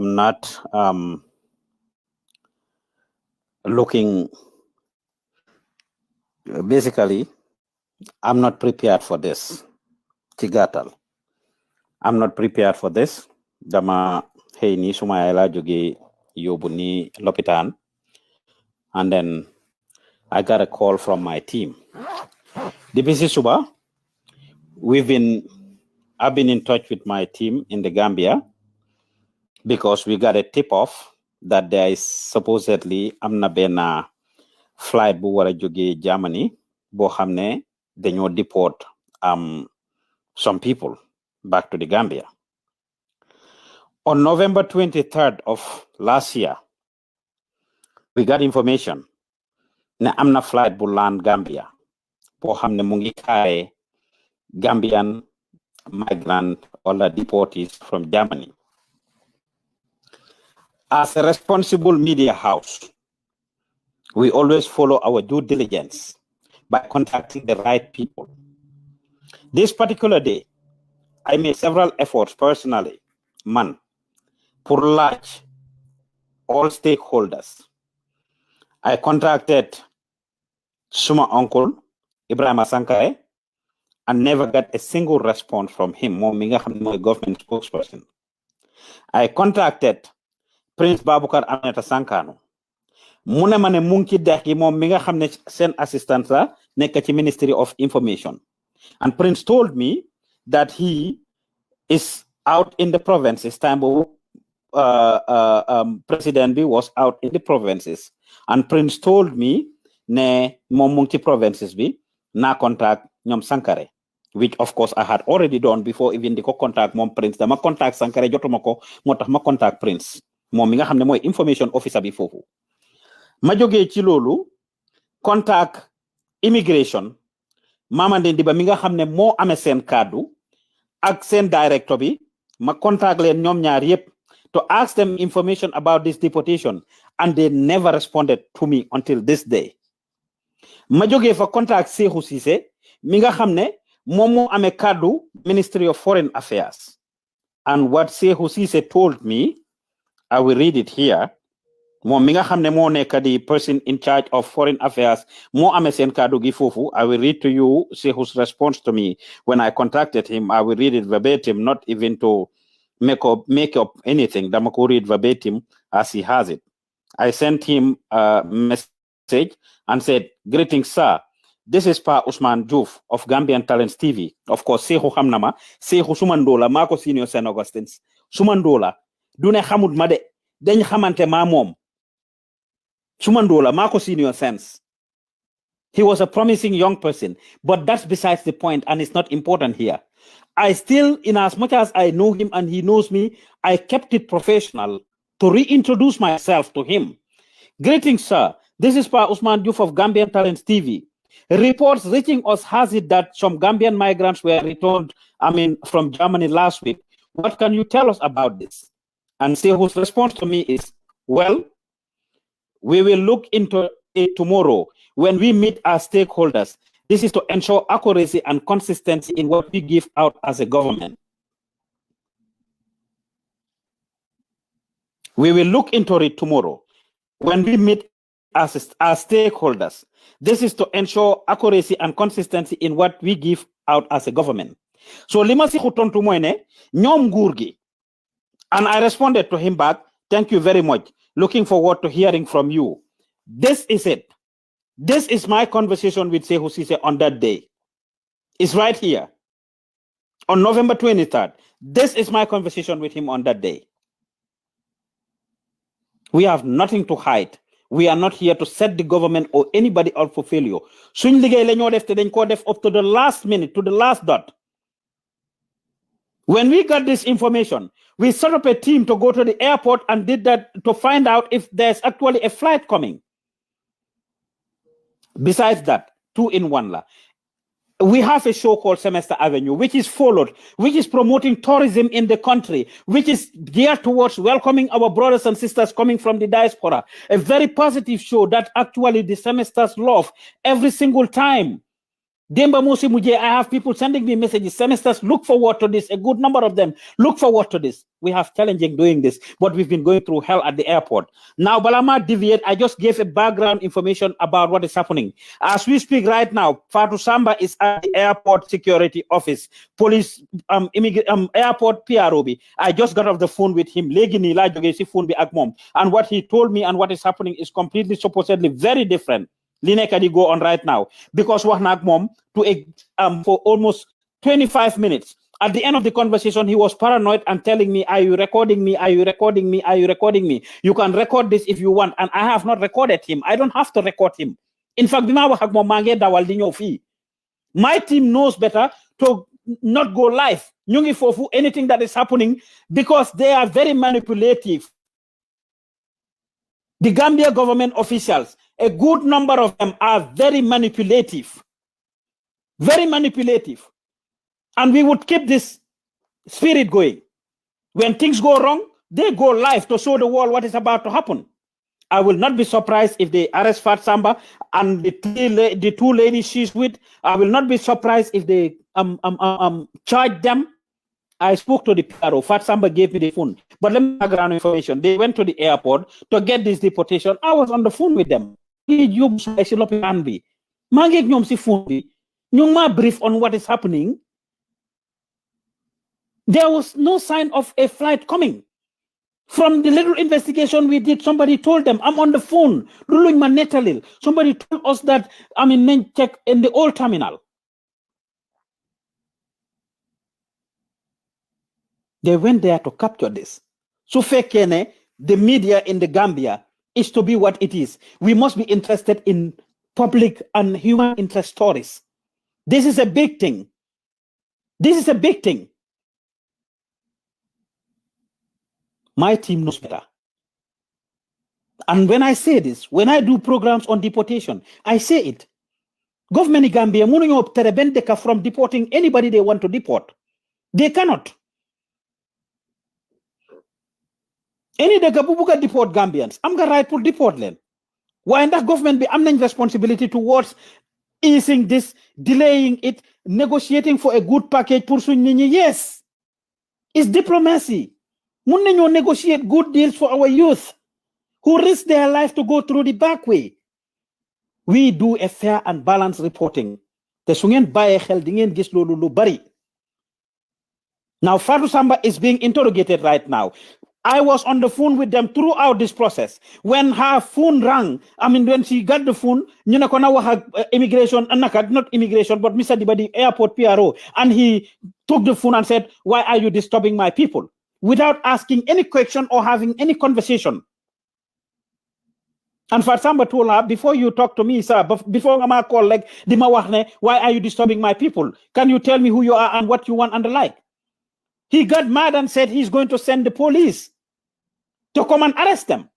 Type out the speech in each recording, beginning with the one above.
not looking, basically, I'm not prepared for this. Tigatal. I'm not prepared for this. Dama hey ni suma ela joge yobu ni lopitan. And then I got a call from my team. DPC Suba, I've been in touch with my team in the Gambia because we got a tip off that there is supposedly amna bena flight bu wara joge Germany bo xamne dañoo deport some people back to the Gambia. On November 23rd of last year, we got information na amna flight bu land Gambia bo xamne mu ngi carry Gambian migrant or the deportees from Germany. As a responsible media house, we always follow our due diligence by contacting the right people. This particular day, I made several efforts personally, for large all stakeholders. I contacted Suma uncle, Ibrahim Sankare, and never got a single response from him, my government spokesperson. I contacted Prince Babukar Aminata Sankano. Mune mane munki deki mom mi nga xamne sen assistant la nek ci Ministry of Information. And Prince told me that he is out in the provinces. Time President B was out in the provinces. And Prince told me ne mom munki provinces bi na contact ñom Sankare, which of course I had already done before even the contact mom Prince. Dama contact Sankare jotuma ko motax ma contact Prince. Mom mi nga xamne moy information officer bi fofu. Ma joge ci lolu contact immigration Mama Ndendiba mi nga xamne mo amé sen kaddu ak sen director bi ma contact len ñom ñaar yépp to ask them information about this deportation, and they never responded to me until this day. Ma joge fa contact Sekou Cissé mi nga xamne mom mo amé kaddu Ministry of Foreign Affairs, and what Sekou Cissé told me, I will read it here. Mom mi nga xamne mo nek the person in charge of foreign affairs mo amé sen kaddu gi fofu. I will read to you Sekou's response to me when I contacted him. I will read it verbatim, not even to make up anything. Dama ko read verbatim as he has it. I sent him a message and said, "Greetings, sir. This is Pa Usman Diouf of Gambian Talents TV." Of course, Sekou xamnama, Sekou Sumandola mako senior Saint Augustine's. Sumandola dune xamut ma de dañ xamante ma mom. Sumandola mako senior sense. He was a promising young person, but that's besides the point, and it's not important here. I still, in as much as I know him and he knows me, I kept it professional to reintroduce myself to him. Greetings, sir. This is Pa Usman Diouf of Gambian Talents TV. Reports reaching us has it that some Gambian migrants were returned, from Germany last week. What can you tell us about this? And Sekou's response to me is, well, we will look into it tomorrow when we meet our stakeholders. This is to ensure accuracy and consistency in what we give out as a government. We will look into it tomorrow when we meet as our stakeholders. This is to ensure accuracy and consistency in what we give out as a government. So lima si xutontu moy ne ñom nguur gi. And I responded to him back, "Thank you very much. Looking forward to hearing from you." This is it. This is my conversation with Sekou Cissé on that day. It's right here. On November 23rd. This is my conversation with him on that day. We have nothing to hide. We are not here to set the government or anybody up for failure. Suñ liggéey la ñoo def te dañ ko def up to the last minute, to the last dot. When we got this information, we set up a team to go to the airport and did that to find out if there's actually a flight coming. Besides that, 2-in-1 la. We have a show called Semester Avenue, which is followed, which is promoting tourism in the country, which is geared towards welcoming our brothers and sisters coming from the diaspora. A very positive show that actually the semesters love every single time. Demba Musi Muje, I have people sending me messages. Semesters, look forward to this. A good number of them look forward to this. We have challenging doing this, but we've been going through hell at the airport. Now, Balama deviate. I just gave a background information about what is happening. As we speak right now, Fatu Samba is at the airport security office, police, airport PROB. I just got off the phone with him. And what he told me and what is happening is completely, supposedly very different. Linekadi go on right now because mom for almost 25 minutes. At the end of the conversation, he was paranoid and telling me, "Are you recording me? Are you recording me? Are you recording me? You can record this if you want." And I have not recorded him. I don't have to record him. In fact, my team knows better to not go live. Anything that is happening because they are very manipulative. The Gambia government officials, a good number of them are very manipulative. Very manipulative. And we would keep this spirit going. When things go wrong, they go live to show the world what is about to happen. I will not be surprised if they arrest Fat Samba and the two ladies she's with. I will not be surprised if they charge them. I spoke to the PRO. Fat Samba gave me the phone. But let me background information. They went to the airport to get this deportation. I was on the phone with them. Brief on what is happening. There was no sign of a flight coming. From the little investigation we did, somebody told them, I'm on the phone. Somebody told us that I'm in Nenchek in the old terminal. They went there to capture this. So Fekene, the media in the Gambia is to be what it is. We must be interested in public and human interest stories. This is a big thing. This is a big thing. My team knows better. And when I say this, when I do programs on deportation, I say it. Government in Gambia, from deporting anybody they want to deport. They cannot. Any de gabubuga deport Gambians. I'm gonna right to deport them. Why in that government be amning responsibility towards easing this, delaying it, negotiating for a good package, pursuing nini? Yes. It's diplomacy. Munne negotiate good deals for our youth who risk their life to go through the back way. We do a fair and balanced reporting. The sungen baye xel di ngeen gis lolu lu bari. Now Fatu Samba is being interrogated right now. I was on the phone with them throughout this process. When her phone rang, when she got the phone, immigration, not immigration, but Mr. Dibadi airport PRO, and he took the phone and said, "Why are you disturbing my people?" Without asking any question or having any conversation. And Fatsamba told her, before you talk to me, sir, before I'm call like why are you disturbing my people? Can you tell me who you are and what you want and the like? He got mad and said he's going to send the police to come and arrest them.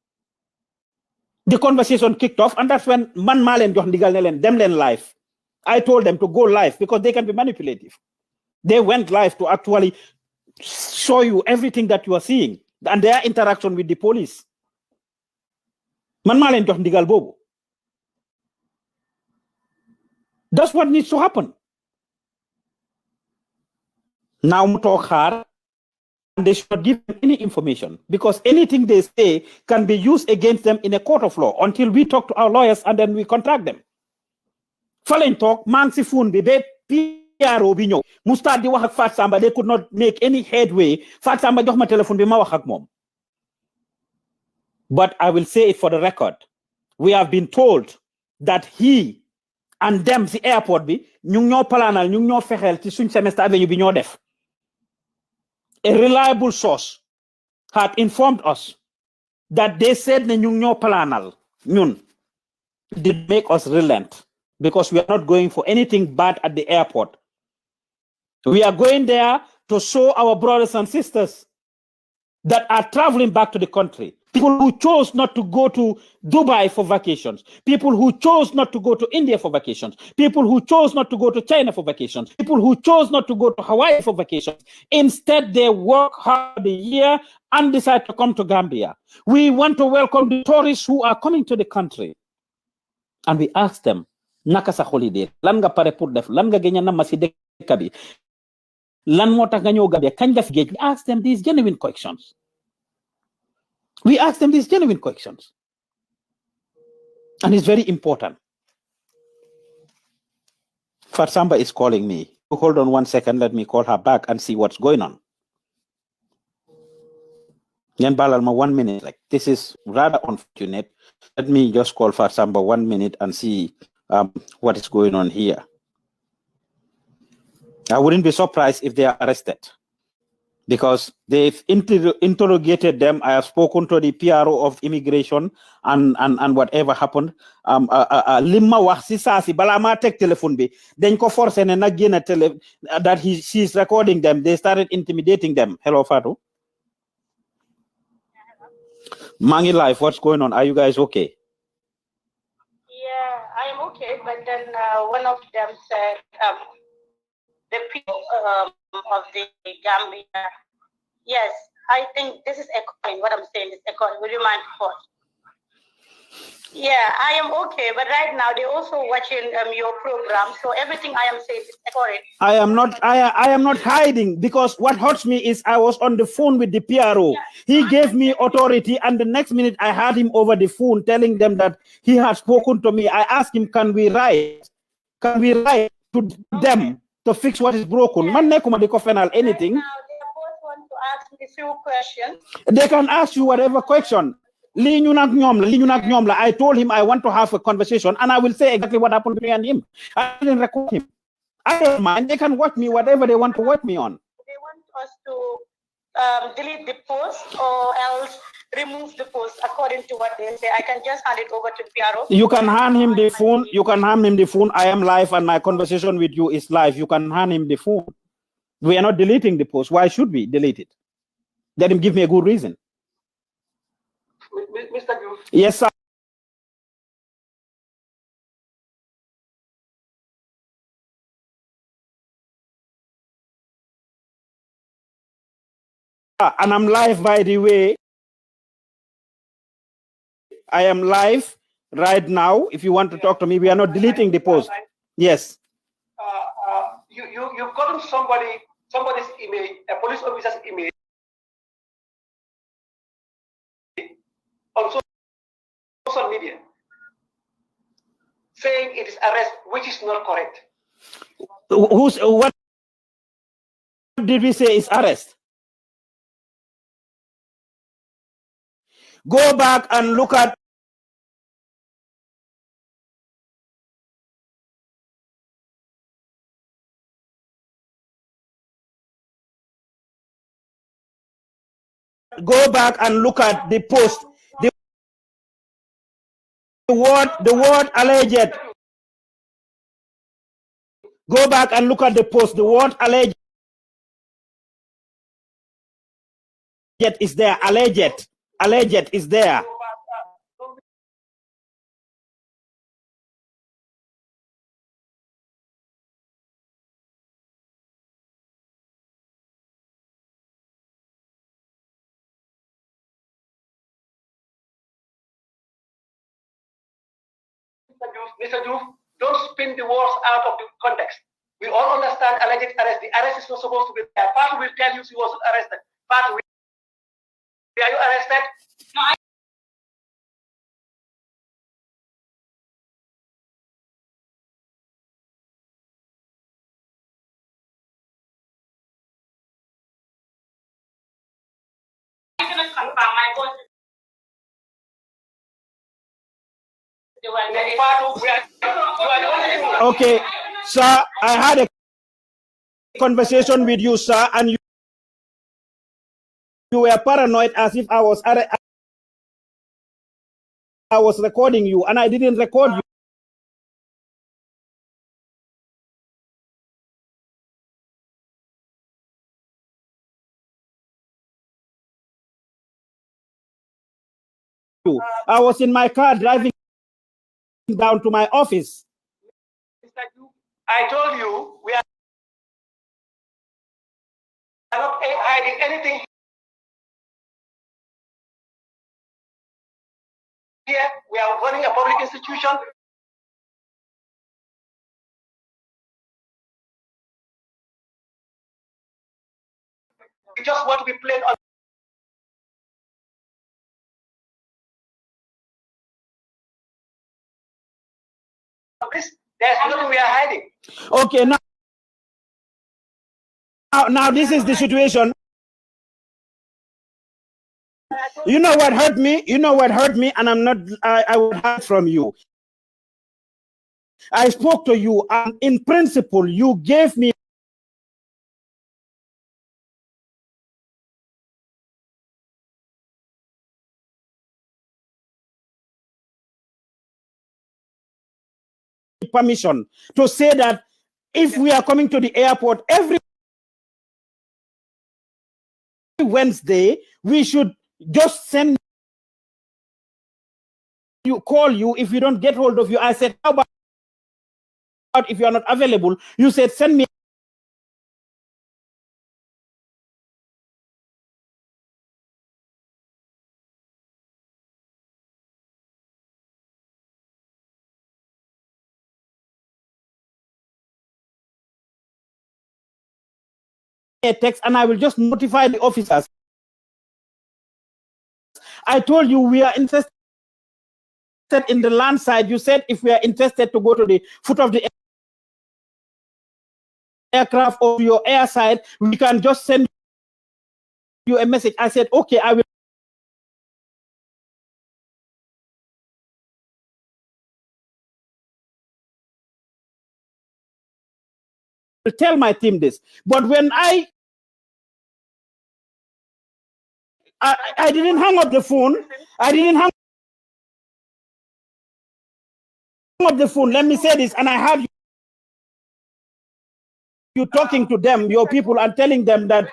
The conversation kicked off, and that's when Man Malen them live. I told them to go live because they can be manipulative. They went live to actually show you everything that you are seeing and their interaction with the police. Man Malen bobo. That's what needs to happen. Now talk hard. And they should not give them any information because anything they say can be used against them in a court of law until we talk to our lawyers and then we contract them. Fallen talk, man si phone be PRO bi ñew Mustad di wax ak Fat Samba, they could not make any headway. Fat Samba jox ma telephone bi ma wax ak mom. But I will say it for the record. We have been told that he and them the airport bi ñu ñoo planal ñu ñoo fexel ci suñ semester avenue bi ñoo def. A reliable source had informed us that they said na ñu ñoo planal ñun did make us relent because we are not going for anything bad at the airport. We are going there to show our brothers and sisters that are traveling back to the country. People who chose not to go to Dubai for vacations. People who chose not to go to India for vacations. People who chose not to go to China for vacations. People who chose not to go to Hawaii for vacations. Instead, they work hard a year and decide to come to Gambia. We want to welcome the tourists who are coming to the country. And we ask them, naka sa holiday lan nga pare pour def lan nga gëna na ma ci dekk bi lan motax nga ñëw Gambia kañ nga fi geej. We ask them these genuine questions. And it's very important. Fatsamba is calling me. Hold on 1 second. Let me call her back and see what's going on. Yan balal ma 1 minute. Like this is rather unfortunate. Let me just call Fatsamba 1 minute and see what is going on here. I wouldn't be surprised if they are arrested because they've interrogated them. I have spoken to the PRO of immigration and whatever happened. Limma wax si saa si bala ma tek telephone bi dañ ko forcer ne na génn that she's recording them. They started intimidating them. Hello Fatou. Mangi live, what's going on? Are you guys okay? Yeah, I am okay, but then one of them said the people of the Gambia. Yes, I think this is echoing. What I'm saying is echoing. Will you mind pause? Yeah, I am okay, but right now they're also watching your program, so everything I am saying is echoing. I am not hiding because what hurts me is I was on the phone with the PRO. Yeah. He gave me authority, and the next minute I had him over the phone telling them that he had spoken to me. I asked him, can we write to them to fix what is broken? Man nekuma di ko fenal anything. Right now, they both want to ask me a few questions. They can ask you whatever question. I told him I want to have a conversation, and I will say exactly what happened to me and him. I didn't record him. I don't mind. They can watch me whatever they want to watch me on. They want us to delete the post or else remove the post according to what they say. I can just hand it over to PRO. You can hand him the phone. You can hand him the phone. I am live and my conversation with you is live. You can hand him the phone. We are not deleting the post. Why should we delete it? Let him give me a good reason. Mr. Gu. Yes, sir. And I'm live, by the way. I am live right now. If you want to talk to me, we are not deleting the post. Yes. You've gotten somebody's email, a police officer's email on social media saying it is arrest, which is not correct. What did we say is arrest? Go back and look at the post. The word alleged. Go back and look at the post. The word alleged is there. Alleged is there. Mr. Diouf, don't spin the words out of the context. We all understand alleged arrest. The arrest is not supposed to be there. Part will tell you she wasn't arrested. Part will. Are you arrested? No, I cannot confirm. My boss is the one. Okay, sir, I had a conversation with you, sir, and you were paranoid as if I was recording you, and I didn't record you. I was in my car driving down to my office. I told you we are not hiding anything here. We are running a public institution. We just want to be plain on this. There's nothing we are hiding. Okay, now this is the situation. You know what hurt me? You know what hurt me? And I would hide from you. I spoke to you, and in principle, you gave me permission to say that if we are coming to the airport every Wednesday, we should just send you, call you if we don't get hold of you. I said, how about if you are not available? You said, send me. A text and I will just notify the officers. I told you we are interested in the land side. You said if we are interested to go to the foot of the aircraft or your air side, we can just send you a message. I said, okay, I will tell my team this. But when I didn't hang up the phone. I didn't hang up the phone. Let me say this, and I have you talking to them, your people, and telling them that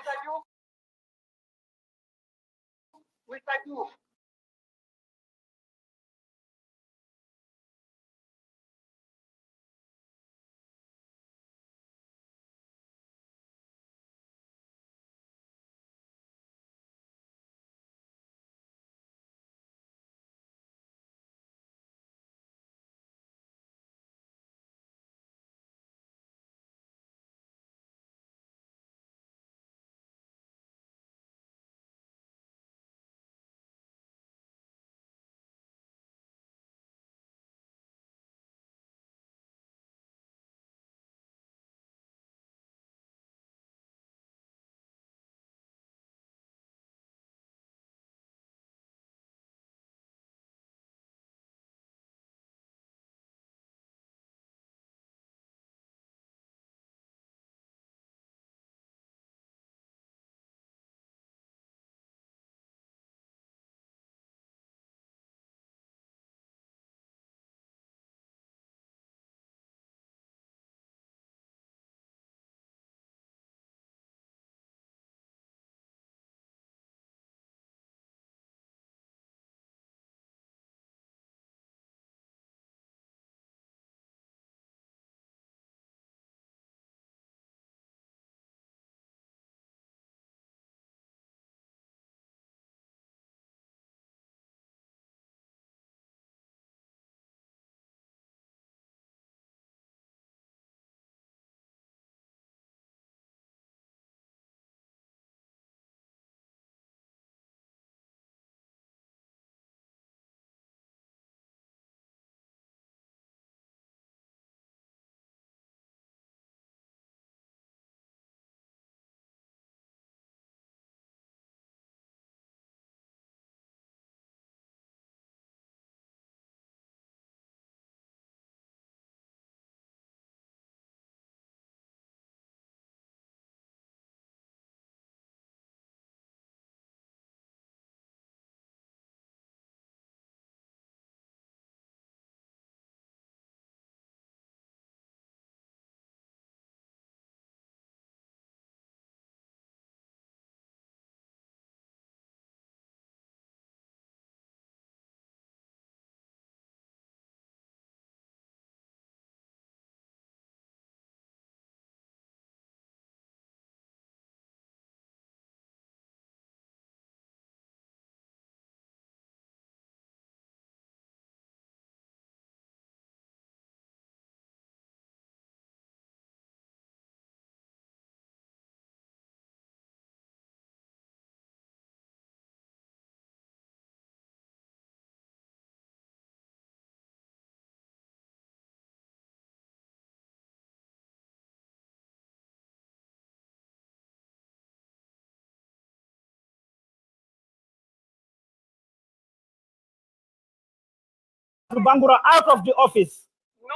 Bangura out of the office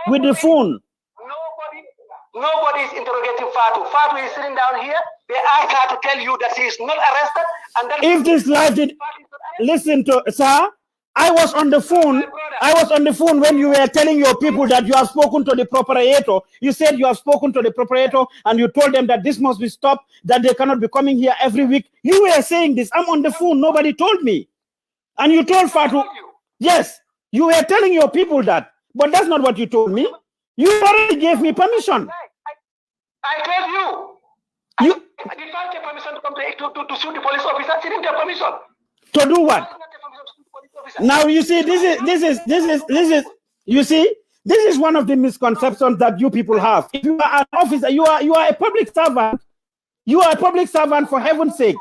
with the phone. Nobody is interrogating Fatu. Fatu is sitting down here. They asked her to tell you that she is not arrested. And that if this life did, listen to, sir, I was on the phone. I was on the phone when you were telling your people that you have spoken to the proprietor. You said you have spoken to the proprietor and you told them that this must be stopped, that they cannot be coming here every week. You were saying this. I'm on the phone. Nobody told me. And you told Fatu, yes, you were telling your people that. But that's not what you told me. You already gave me permission. I told you. I did not take permission to come to shoot the police officer. She didn't take permission. To do what? Now you see, this is you see, this is one of the misconceptions that you people have. If you are an officer, you are a public servant. You are a public servant, for heaven's sake.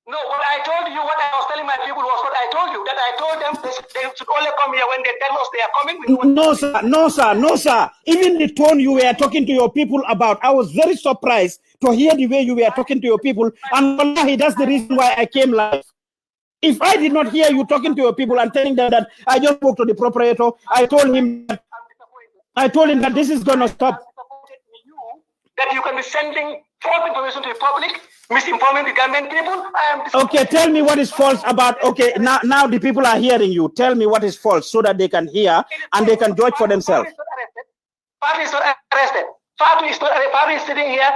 No, what I told you, what I was telling my people was what I told you, that I told them they should only come here when they tell us they are coming. No, sir, no, sir, no, sir. Even the tone you were talking to your people about, I was very surprised to hear the way you were talking to your people. And wallahi, that's the reason why I came live. If I did not hear you talking to your people and telling them that I just spoke to the proprietor, I told him that this is going to stop. That you can be sending false information to the public, misinforming the Gambian people. Okay, tell me what is false about. Okay, now the people are hearing you. Tell me what is false so that they can hear and they can judge for themselves. Fatu is not arrested. Fatu is not arrested. Fatu is sitting here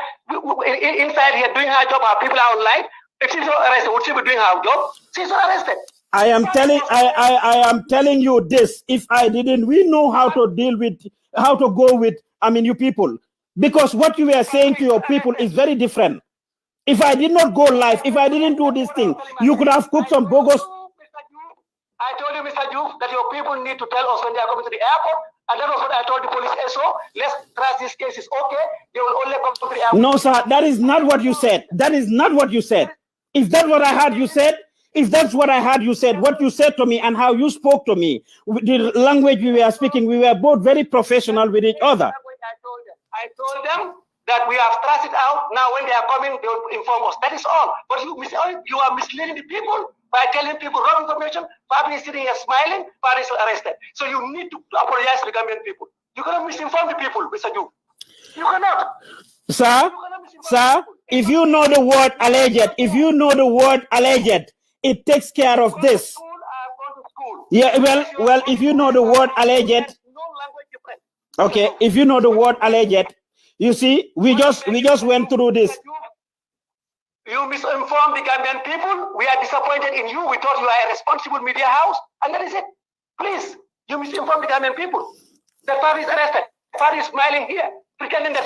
inside here doing her job. Our people are online. If she's not arrested, would she be doing her job? She's not arrested. I am telling you this. If I didn't, we know how to deal with, how to go with, you people. Because what you were saying to your people is very different. If I did not go live, if I didn't do this thing, you could have cooked some bogus. I told you, Mr. Yu, that your people need to tell us when they are coming to the airport. And that was what I told the police SO. Let's trust this case is okay. They will only come to the airport. No, sir, that is not what you said. That is not what you said. If that's what I heard you said, if that's what I heard you said, what you said to me and how you spoke to me, the language we were speaking, we were both very professional with each other. I told them that we have trusted out. Now, when they are coming, they will inform us. That is all. But you are misleading the people by telling people wrong information. Fatu is sitting here smiling. Fatu is arrested. So you need to apologize to the Gambian people. You cannot misinform the people, Mr. Yu. You cannot. Sir, if you know the word alleged, it takes care of this. Yeah, well, if you know the word alleged, okay, if you know the word alleged, you see, we just went through this. You misinformed the Gambian people. We are disappointed in you. We thought you are a responsible media house, and that is it. Please, you misinformed the Gambian people. The Fatu is arrested. Fatu is smiling here, pretending that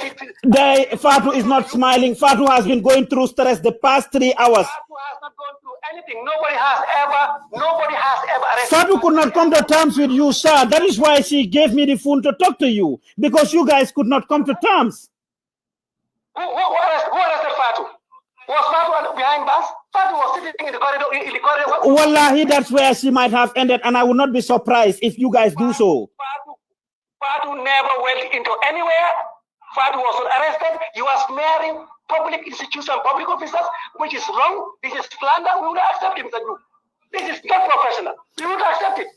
Fatu is not smiling. Fatu has been going through stress the past 3 hours. Fatu has not gone through anything. Nobody has ever arrested. Fatu could not come to terms with you, sir. That is why she gave me the phone to talk to you, because you guys could not come to terms. Who arrested Fatu? Was Fatu behind bars? Fatu was sitting in the corridor. Wallahi, that's where she might have ended, and I would not be surprised if you guys do so. Fatu never went into anywhere. Fatu was not arrested. You are smearing public institutions, public officers, which is wrong. This is slander. We will not accept it, Mr. Yu. This is not professional. We will not accept it.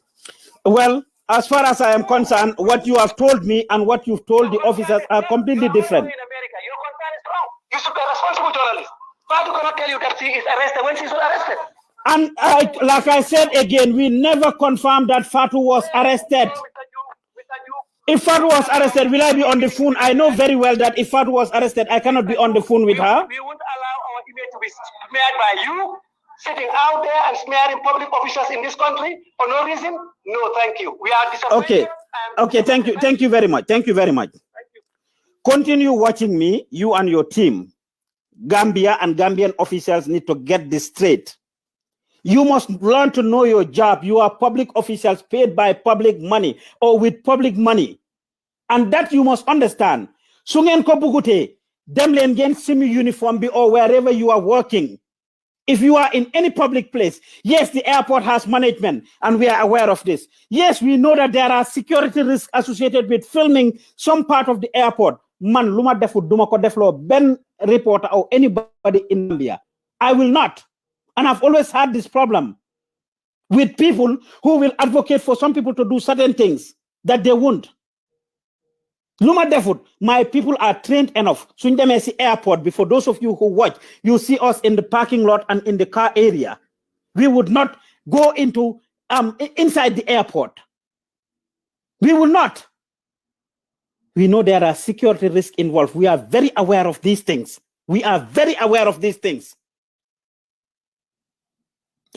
Well, as far as I am concerned, what you have told me and what you've told the officers are completely different. In America, your concern is wrong. You should be a responsible journalist. Fatu cannot tell you that she is arrested when she's not arrested. And like I said again, we never confirmed that Fatu was arrested. If Fatu was arrested, will I be on the phone? I know very well that if Fatu was arrested, I cannot be on the phone with her. We won't allow our image to be smeared by you, sitting out there and smearing public officials in this country for no reason. No, thank you. We are disappointed. Okay, thank you. Thank you very much. Thank you very much. Thank you. Continue watching me, you and your team. Gambia and Gambian officials need to get this straight. You must learn to know your job. You are public officials paid by public money or with public money. And that you must understand. Sungen ko bugute, dem len gen semi uniform be or wherever you are working. If you are in any public place, yes, the airport has management and we are aware of this. Yes, we know that there are security risks associated with filming some part of the airport. Man, luma defu duma ko deflo ben reporter or anybody in Gambia. I will not. And I've always had this problem. with people who will advocate for some people to do certain things that they won't. Luma Defut, my people are trained enough. Sundemesi Airport, before those of you who watch, you see us in the parking lot and in the car area. We would not go into inside the airport. We will not. We know there are security risks involved. We are very aware of these things. We are very aware of these things.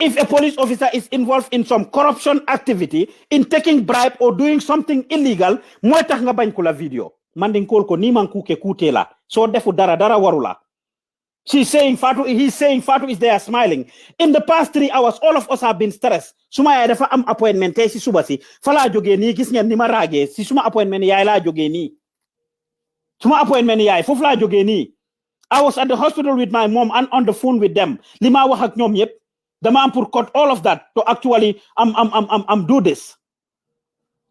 If a police officer is involved in some corruption activity, in taking bribe or doing something illegal, moy tax nga bañ ko la video. Manding kol ko ni man kuke kutela. So defu dara warula. He's saying Fatu is there smiling. In the past 3 hours, all of us have been stressed. Suma ya dafa am appointment tay si suba si. Fala joge ni gis ngeen ni ma rage si suma appointment yaay la joge ni. Suma appointment yaay fofu la joge ni. I was at the hospital with my mom and on the phone with them. Lima wax ak ñom yep. Dama am pour cut all of that to actually do this.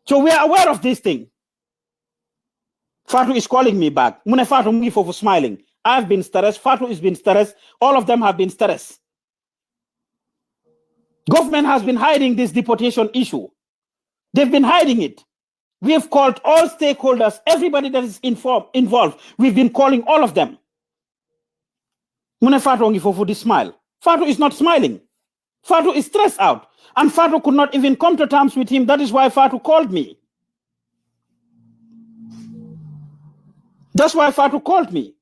So we are aware of this thing. Fatu is calling me back. Mune Fatu mungi fofu smiling. I've been stressed. Fatu has been stressed. All of them have been stressed. Government has been hiding this deportation issue. They've been hiding it. We have called all stakeholders, everybody that is involved. We've been calling all of them. Mune Fatu ongi fofu this smile. Fatu is not smiling. Fatu is stressed out. And Fatu could not even come to terms with him. That is why Fatu called me. That's why Fatu called me.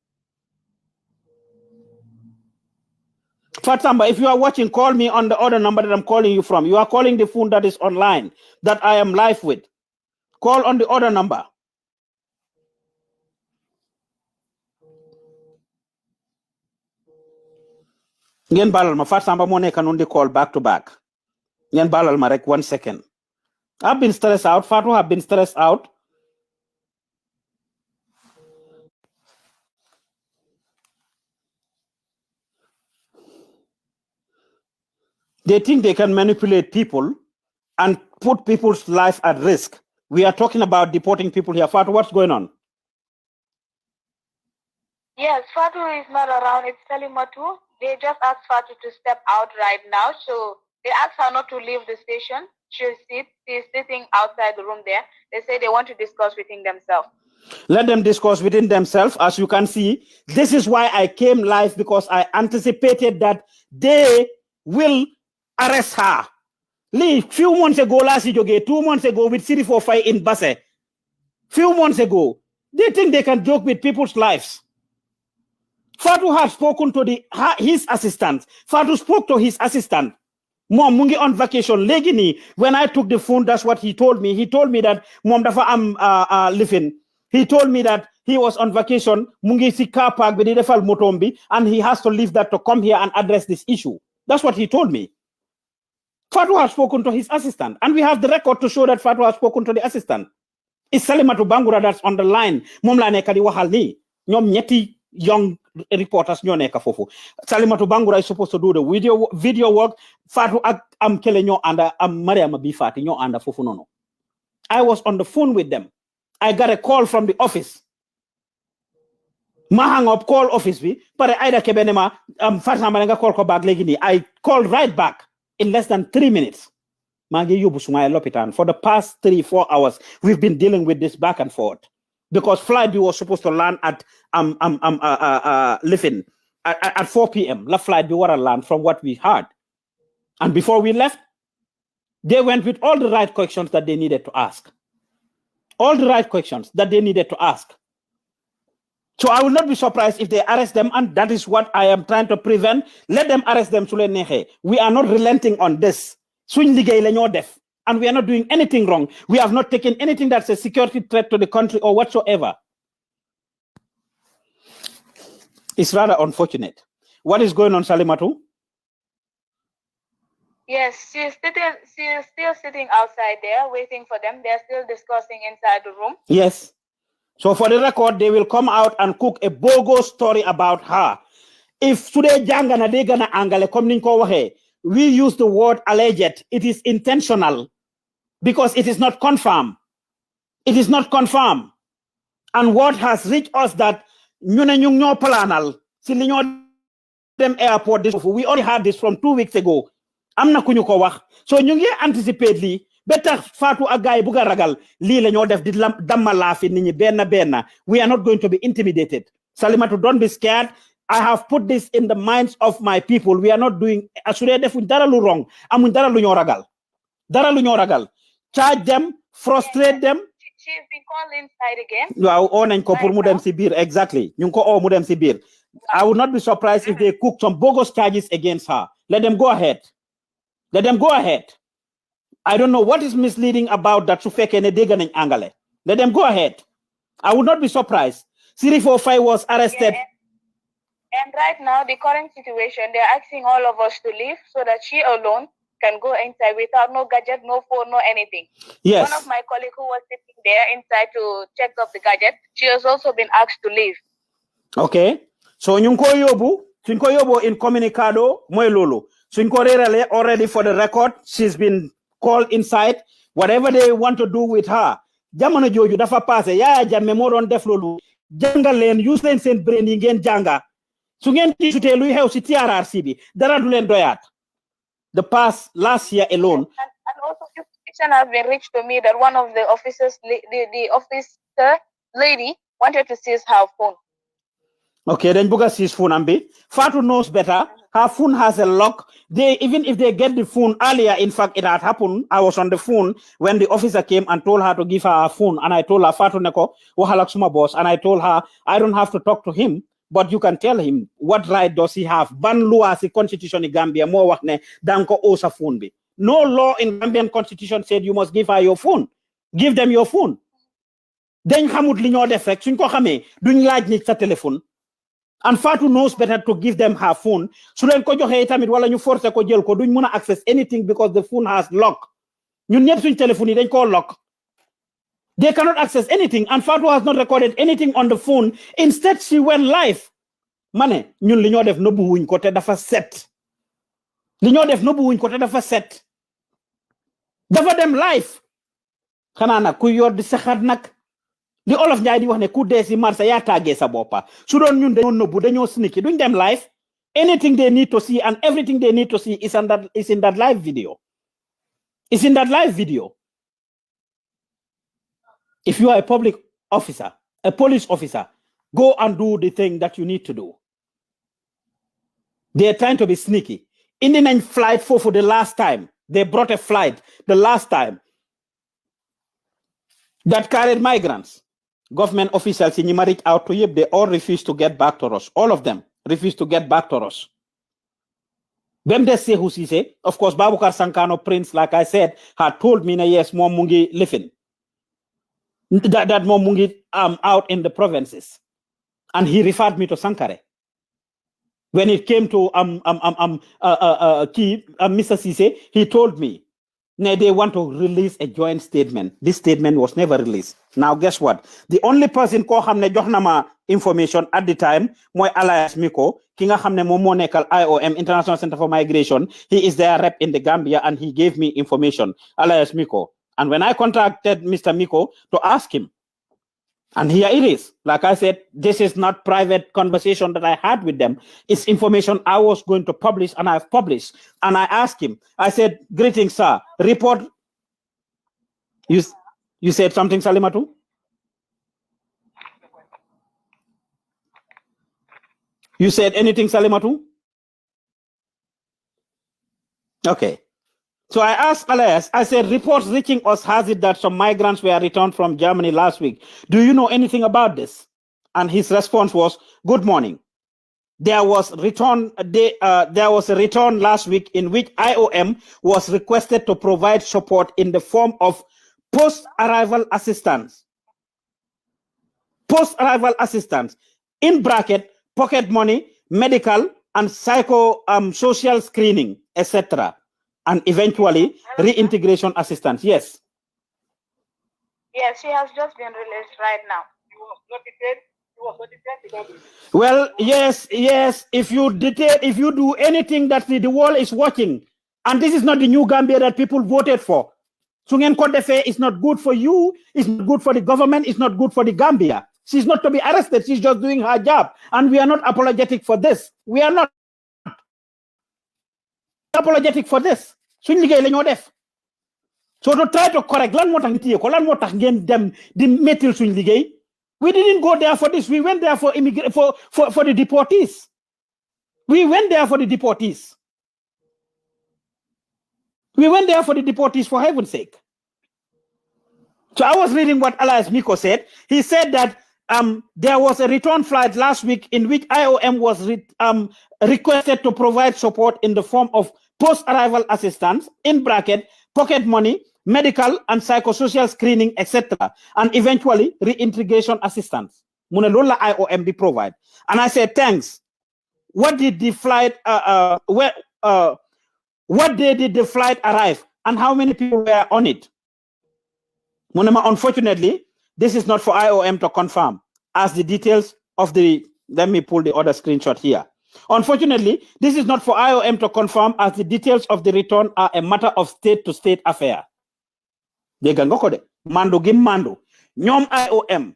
Fatamba, if you are watching, call me on the other number that I'm calling you from. You are calling the phone that is online, that I am live with. Call on the other number. Ngeen balal ma Fatamba mo nekk non di call back to back. Ngeen balal ma rek 1 second. I've been stressed out. Fatu have been stressed out. They think they can manipulate people and put people's life at risk. We are talking about deporting people here. Fatu, what's going on? Yes, Fatu is not around. It's Salimatu. They just asked Fatu to step out right now. So they asked her not to leave the station. She's sitting outside the room there. They say they want to discuss within themselves. Let them discuss within themselves. As you can see, this is why I came live, because I anticipated that they will arrest her. Few months ago, last year, 2 months ago, with City 45 in Basse. Few months ago, they think they can joke with people's lives. Fatu has spoken to his assistant. Fatu spoke to his assistant. Mom mungi on vacation. Legini, when I took the phone, that's what he told me. He told me that Mom dafa am living. He told me that he was on vacation. Mungi si car park bedi defal motombi, and he has to leave that to come here and address this issue. That's what he told me. Fatu has spoken to his assistant, and we have the record to show that Fatu has spoken to the assistant. It's Salimatu Bangura that's on the line. Mom la nekka di waxal ni. Ñom ñetti young reporters ñoo nekk fofu. Salimatu Bangura is supposed to do the video work. Fatu ak am kele ñoo anda am Mariama bi Fati ñoo anda fofu nono. I was on the phone with them. I got a call from the office. Ma hang up call office bi pare Aida Kebenema Fatama nga call ko back legi ni. I called right back in less than 3 minutes. Mangi yobu suma lopitan. For the past 3-4 hours, we've been dealing with this back and forth. Because flight we was supposed to land at living at 4 p.m. La flight we were to land from what we heard. And before we left, they went with all the right questions that they needed to ask. All the right questions that they needed to ask. So I will not be surprised if they arrest them, and that is what I am trying to prevent. Let them arrest them. We are not relenting on this. And we are not doing anything wrong. We have not taken anything that's a security threat to the country or whatsoever. It's rather unfortunate. What is going on, Salimatu? Yes, she is still sitting outside there waiting for them. They're still discussing inside the room. Yes. So for the record, they will come out and cook a bogus story about her. If today jangana de gana angale komninko we use the word alleged. It is intentional because it is not confirmed. It is not confirmed. And what has reached us that planal them airport, we already had this from 2 weeks ago. am na ku ñu ko wax so ñu ngi anticipate lii ba tax Fatou ak gaay bu ga ragal lii la ñoo def di damma laafi nit ñi benn we are not going to be intimidated Salimatu, don't be scared. I have put this in the minds of my people. We are not doing assuré defuñ dara lu wrong amuñ dara lu ñoo ragal charge them, frustrate them. She's been called inside again. Waaw oo nañ ko pour mu dem si biir exactly ñu ngi ko oo mu dem si biir. I would not be surprised if they cook some bogus charges against her. Let them go ahead. I don't know what is misleading about that su fekkee ne dégg nañ angale. Let them go ahead. I would not be surprised. 345 was arrested. Yeah. And right now, the current situation, they're asking all of us to leave so that she alone can go inside without no gadget, no phone, no anything. Yes. One of my colleagues who was sitting there inside to check up the gadget, she has also been asked to leave. Okay. So ñu suñ ko yóbbu in communicado mooy loolu suñ ko réerale already for the record she's been called inside whatever they want to do with her jamono jooju dafa passé Yaya Jammeh moo doon def loolu jàngal leen use leen seen brain yi ngeen jànga su ngeen tisutee luy xew si TRRC bi dara du leen doyaat the past last year alone. And also information has been reached to me that one of the officers, the officer lady wanted to seize her phone. Okay, then Buga sees phone ambi. Fatu knows better. Her phone has a lock. Even if they get the phone earlier, in fact, it had happened. I was on the phone when the officer came and told her to give her a phone. And I told her, Fatu Neko, wahalak suma boss. And I told her, I don't have to talk to him, but you can tell him what right does he have. Ban lua si constitution in Gambia, mo wakne, danko osa phone bi. No law in Gambian constitution said you must give her your phone. Give them your phone. Then xamut li ñoo def rek suñ ko xamé duñ laaj nit sa téléphone. And Fatou knows better to give them her phone. So len ko joxe tamit wala ñu forcer ko jël ko duñ mëna access anything because the phone has lock. Ñun ñep suñ téléphone yi dañ ko lock. They cannot access anything and Fatou has not recorded anything on the phone. Instead she went live. Mané ñun li ñoo def nobu wuñ ko té dafa set. Li ñoo def nobu wuñ ko té dafa set. Dafa dem live. Xana nak ku yor di saxat nak di Olof Njaay di wax ne ku dee si marché yaa tàggee sa boppa su doon ñun dañoo nëbbu dañoo sneaky duñ dem live anything they need to see and everything they need to see is in that live video. It's in that live video. If you are a public officer, a police officer, go and do the thing that you need to do. They are trying to be sneaky. Indian flight for the last time. They brought a flight the last time that carried migrants. Government officials in Yimaric out to Yip, they all refuse to get back to us. All of them refuse to get back to us. Them they say who say, of course, Babukar Sankano Prince, like I said, had told me, yes, Mom Mungi living. That Mom Mungi out in the provinces. And he referred me to Sankare. When it came to Mr. Sise, he told me, they want to release a joint statement. This statement was never released. Now, guess what? The only person ko xamne jox na ma information at the time, moy Alias Miko, ki nga xamne mom mo nekkal IOM, International Center for Migration. He is their rep in the Gambia and he gave me information, Alias Miko. And when I contacted Mr. Miko to ask him, and here it is. Like I said, this is not private conversation that I had with them. It's information I was going to publish and I've published. And I asked him, I said, greetings, sir. Report. You said something, Salimatu? You said anything, Salimatu? Okay. So I asked Elias, I said, reports reaching us has it that some migrants were returned from Germany last week. Do you know anything about this? And his response was, good morning. There was a return last week in which IOM was requested to provide support in the form of post-arrival assistance. Post-arrival assistance, in bracket, pocket money, medical, and social screening, etc. And eventually reintegration assistance. Yes. Yes, she has just been released right now. Well, yes. If you do anything that the world is watching, and this is not the new Gambia that people voted for. Sungen Kodefe is not good for you, it's not good for the government, it's not good for the Gambia. She's not to be arrested, she's just doing her job. And we are not apologetic for this. We are not. apologetic for this. Suñ liggéey la ñoo def. So to try to correct lan moo tax ñu téye ko lan moo tax ngeen dem di mettil suñ liggéey. We didn't go there for this. We went there for the deportees. We went there for the deportees. We went there for the deportees, for heaven's sake. So I was reading what Elias Miko said. He said that there was a return flight last week in which IOM was requested to provide support in the form of post-arrival assistance, in bracket, pocket money, medical and psychosocial screening, etc., and eventually reintegration assistance. Mune loolu la IOM di provide. And I said, thanks. What did the flight, what day did the flight arrive and how many people were on it? Munema, unfortunately, this is not for IOM to confirm, as the details of the, let me pull the other screenshot here. Unfortunately, this is not for IOM to confirm, as the details of the return are a matter of state-to-state affair. Mando gim mando. Nyom IOM,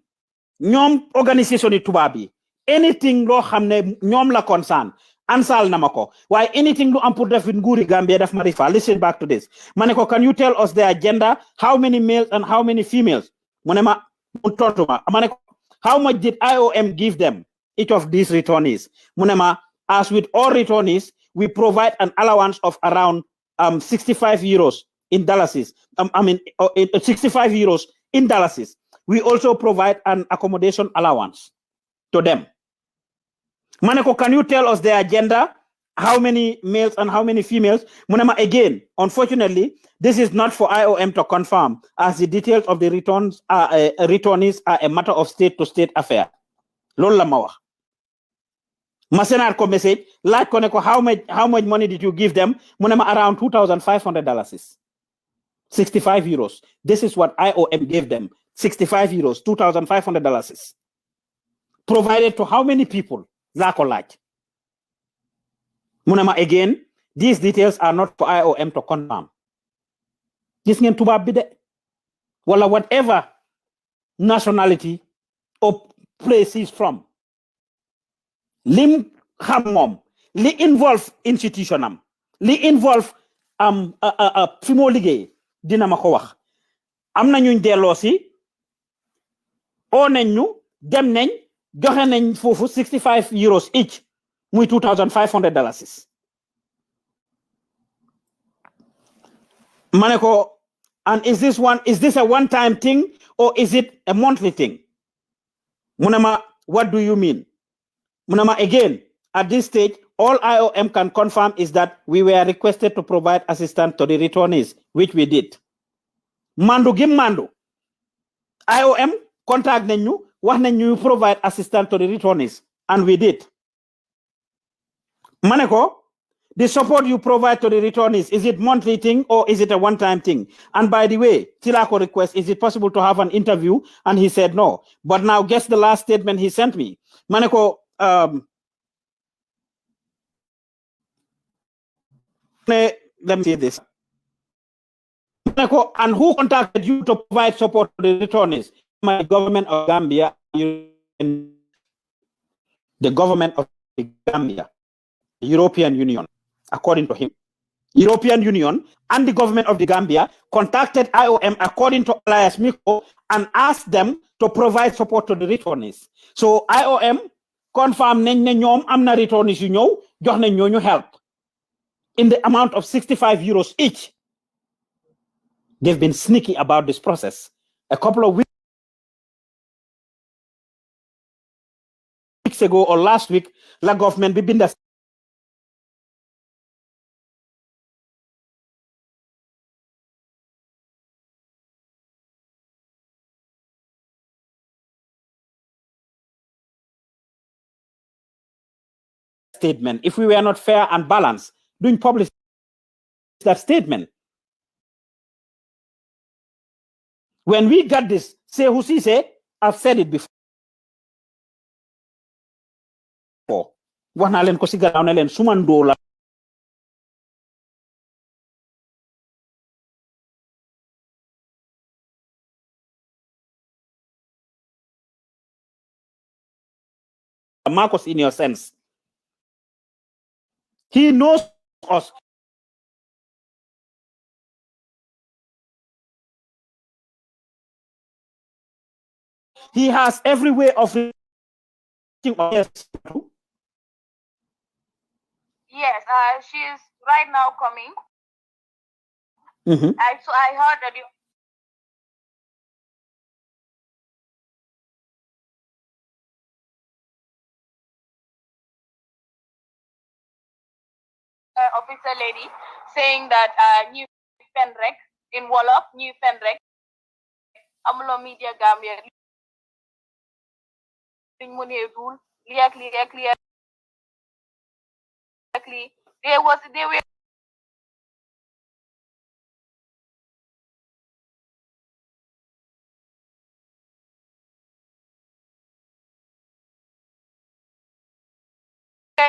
nyom organisation tubabi, anything lo xamne nyom la concern, ansal namako. Why anything lo am pour def nguri Gambia daf marifa. Listen back to this. Maneko, can you tell us the agenda? How many males and how many females? Monema untotuma. Maneko, how much did IOM give them, each of these returnees? Monema, as with all returnees, we provide an allowance of around 65 euros in Dallas. 65 euros in Dallas. We also provide an accommodation allowance to them. Maneko, can you tell us the agenda? How many males and how many females? Munema, again, unfortunately, this is not for IOM to confirm, as the details of the returnees are a matter of state-to-state affair. Lola mawa. Masenar ko message, like koneko, how much money did you give them? Munema, around $2,500. 65 euros. This is what IOM gave them. 65 euros, $2,500. Provided to how many people? Zakolaj. Munama, again, these details are not for IOM to confirm. This ngeen tubaab bi de. Wala whatever nationality or place is from. Lim xam mom, li involve institution am, li involve fi mo liggéey dina ma ko wax. Am na ñuñ delloo si o nañ ñu dem nañ joxe nañ fofu 65 euros each muy $2,500. Maneko, and is this a one-time thing or is it a monthly thing? Munama, what do you mean? Munama, again, at this stage, all IOM can confirm is that we were requested to provide assistance to the returnees, which we did. Mando gim mando. IOM contact nañu wax nañ ñu provide assistance to the returnees, and we did. Maneko, the support you provide to the returnees, is it monthly thing or is it a one-time thing? And by the way, Tilako request, is it possible to have an interview? And he said no. But now guess the last statement he sent me. Maneko, let me see this. Maneko, and who contacted you to provide support to the returnees? My government of Gambia, the government of Gambia, the European Union, according to him. European Union and the government of the Gambia contacted IOM, according to Elias Miko, and asked them to provide support to the returnees. So IOM confirmed nañ ne ñoom am na returnees yu ñëw jox nañ ñooñu help in the amount of 65 euros each. They've been sneaky about this process. A couple of weeks ago or last week, the government be the statement. If we were not fair and balanced, doing publish that statement. When we got this, say who say, I've said it before. Wana len ko siga na len sumando la Marcos in your sense. He knows us. He has every way of reaching. Yes. Yes, she is right now coming. Mm-hmm. So I heard that you officer lady saying that new Fenrek in Wolof, new Fenrek, Amulo Media Gambia, rule, they were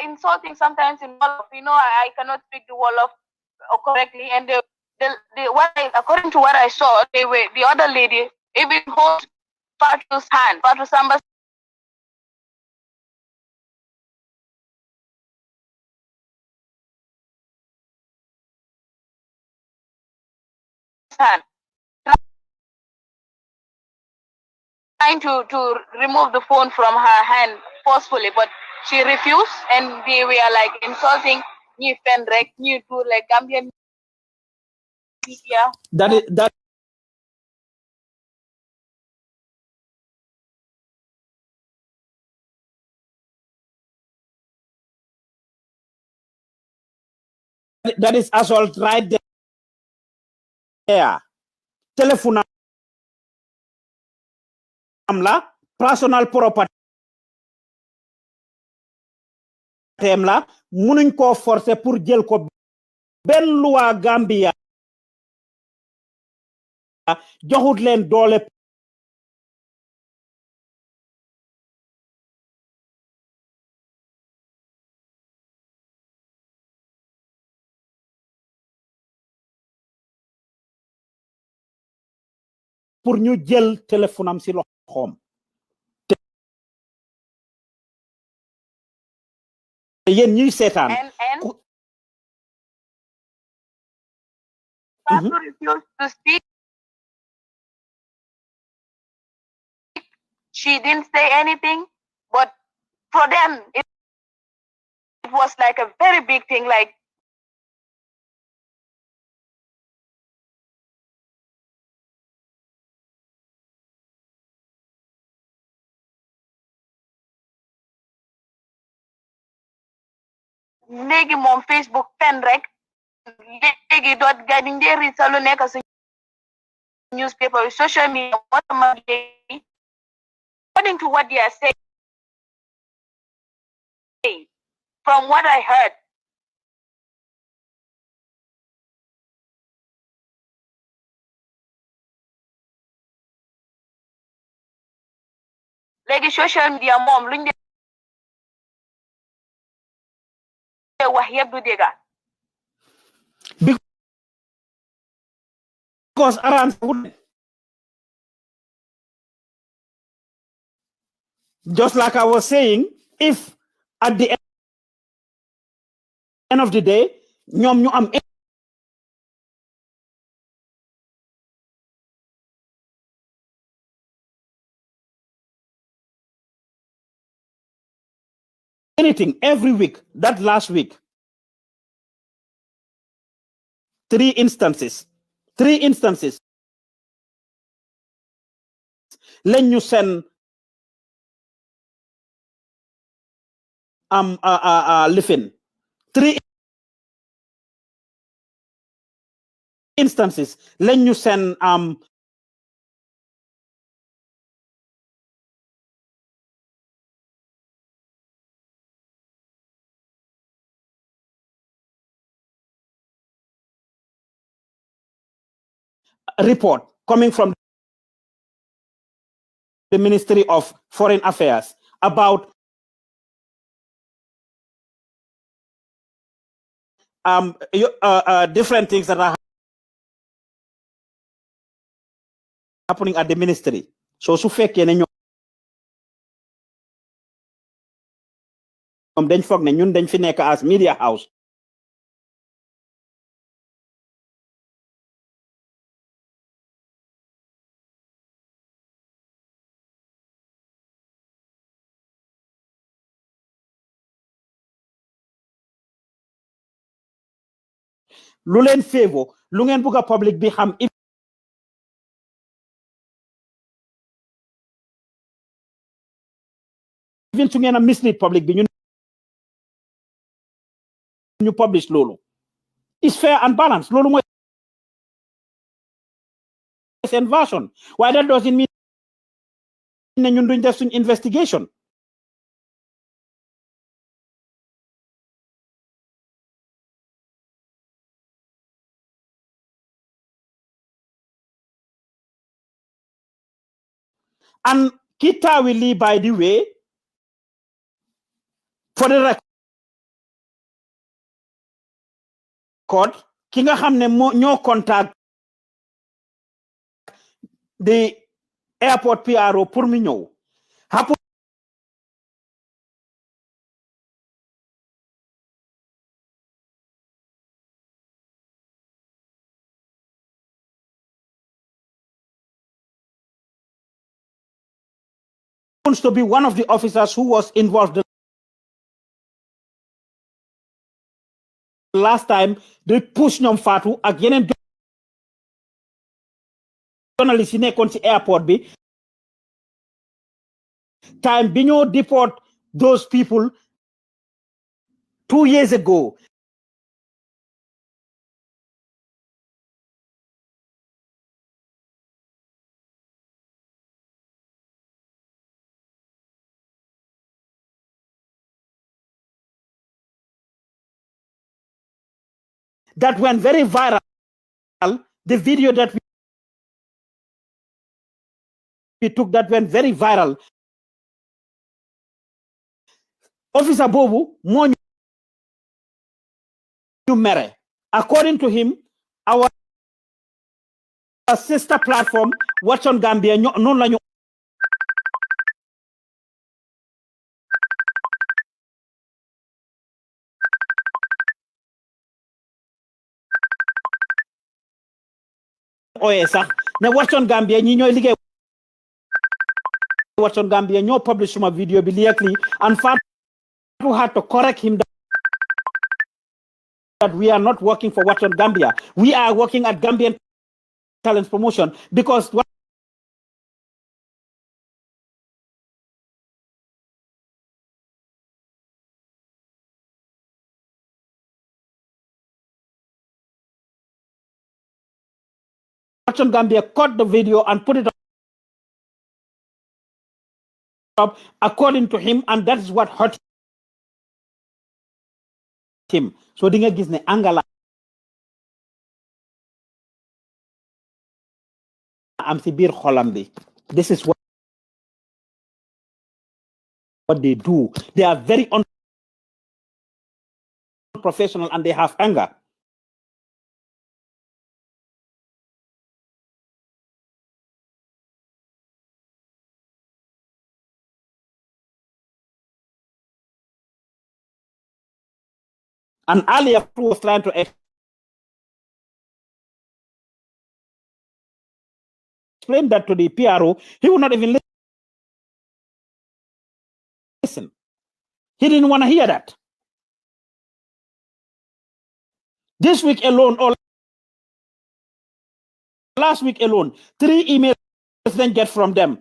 insulting sometimes in Wolof. I cannot speak the Wolof correctly, and according to what I saw, the other lady even hold Fatu's hand, Fatu Samba's hand, trying to remove the phone from her hand forcefully, but she refused, and they were like insulting new Fenrek, new to like Gambian media. That is assault right there. Telephone la personal property la munuñ ko forcer pour jël ko ben loi Gambia joxut leen doole pour ñu jël téléphone am ci loxoom yéen ñuy seetaan Fatu refused to speak. She didn't say anything, but for them it was like a very big thing, like léegi moom Facebook pen rek léegi doot ga ñu ngi read sa lu nekk si newspaper social media according to what they are saying, from what I heard, léegi social media moom luñ de wax yëpp du dëgg. because around just like I was saying, if at the end of the day ñoom ñu am anything every week, that last week 3 instances lañ ñu seen lifin 3 instances lañ ñu seen report coming from the Ministry of Foreign Affairs about different things that are happening at the ministry. So su fekkee ne ñoom dañ foog ne ñun dañ fi nekk as media house lu leen favor lu ngeen bugg a public bi xam even su ngeen a mislead public bi ñu publish loolu is fair and balanced loolu mooy seen version waaye that doesn't mean ne ñun duñ def suñ investigation and kitaawi lii by the way for the record ki nga xam ne ñoo contact the airport PRO pour mu ñëw happens to be one of the officers who was involved the last time they push ñoom Fatou ak yeneen journalist yi nekkoon ci airport bi time bi ñoo deport those people 2 years ago that went very viral the video that we took that went very viral officer boobu moo ñu mere according to him our sister platform Watch on Gambia noonu lañu oye sax ne Watch on Gambia ñi ñooy liggéey Watch on Gambia ñoo publish suma video bi lii and Fatou had to correct him that we are not working for Watch on Gambia we are working at Gambian Talent Promotion because Watch on Gambia cut the video and put it up according to him and that is what hurt him so di nga gis ne angala am si biir xolam bi this is what they do they are very unprofessional and they have anger and earlier was trying to explain that to the PRO he would not even listen he didn't want to hear that this week alone or last week alone 3 emails then get from them